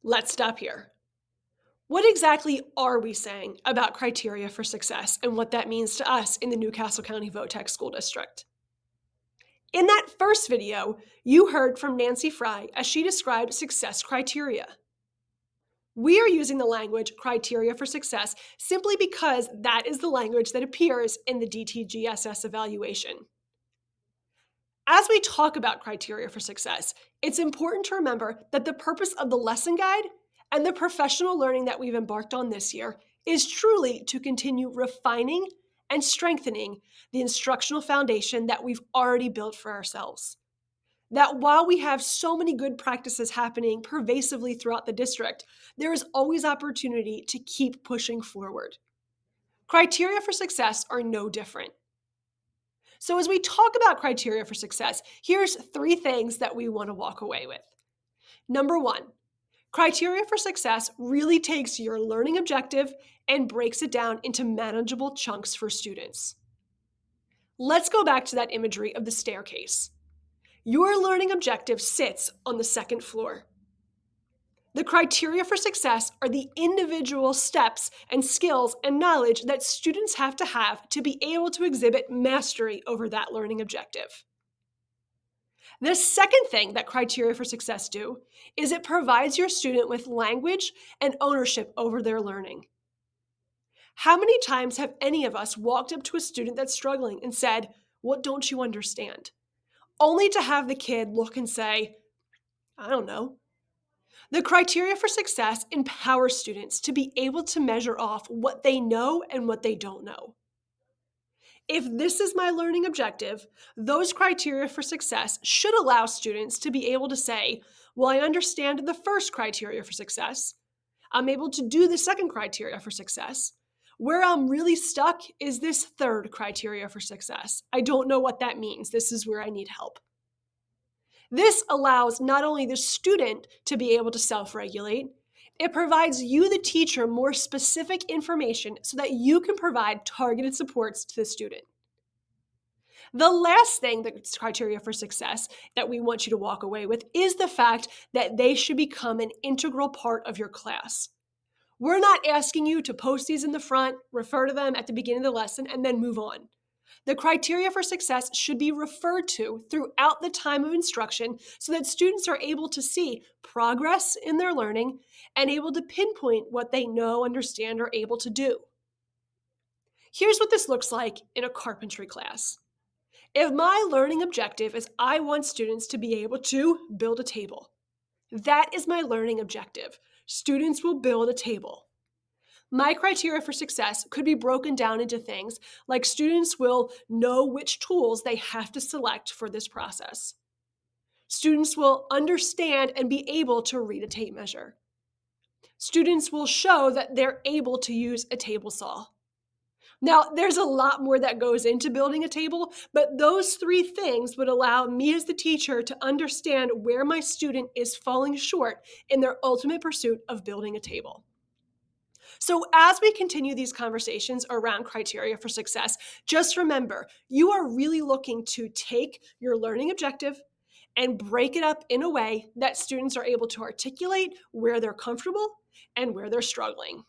Let's stop here. What exactly are we saying about criteria for success and what that means to us in the Newcastle County Vo-Tech School District? In that first video, you heard from Nancy Fry as she described success criteria. We are using the language criteria for success simply because that is the language that appears in the DTGSS evaluation. As we talk about criteria for success, it's important to remember that the purpose of the lesson guide and the professional learning that we've embarked on this year is truly to continue refining and strengthening the instructional foundation that we've already built for ourselves. That while we have so many good practices happening pervasively throughout the district, there is always opportunity to keep pushing forward. Criteria for success are no different. So, as we talk about criteria for success, here's 3 things that we want to walk away with. Number 1, criteria for success really takes your learning objective and breaks it down into manageable chunks for students. Let's go back to that imagery of the staircase. Your learning objective sits on the 2nd floor. The criteria for success are the individual steps and skills and knowledge that students have to be able to exhibit mastery over that learning objective. The second thing that criteria for success do is it provides your student with language and ownership over their learning. How many times have any of us walked up to a student that's struggling and said, "What don't you understand?" Only to have the kid look and say, "I don't know." The criteria for success empowers students to be able to measure off what they know and what they don't know. If this is my learning objective, those criteria for success should allow students to be able to say, well, I understand the first criteria for success. I'm able to do the second criteria for success. Where I'm really stuck is this third criteria for success. I don't know what that means. This is where I need help. This allows not only the student to be able to self-regulate, it provides you, the teacher, more specific information so that you can provide targeted supports to the student. The last thing that's criteria for success that we want you to walk away with is the fact that they should become an integral part of your class. We're not asking you to post these in the front, refer to them at the beginning of the lesson, and then move on. The criteria for success should be referred to throughout the time of instruction so that students are able to see progress in their learning and able to pinpoint what they know, understand, or able to do. Here's what this looks like in a carpentry class. If my learning objective is I want students to be able to build a table, that is my learning objective. Students will build a table. My criteria for success could be broken down into things like students will know which tools they have to select for this process. Students will understand and be able to read a tape measure. Students will show that they're able to use a table saw. Now, there's a lot more that goes into building a table, but those 3 things would allow me as the teacher to understand where my student is falling short in their ultimate pursuit of building a table. So as we continue these conversations around criteria for success, just remember, you are really looking to take your learning objective and break it up in a way that students are able to articulate where they're comfortable and where they're struggling.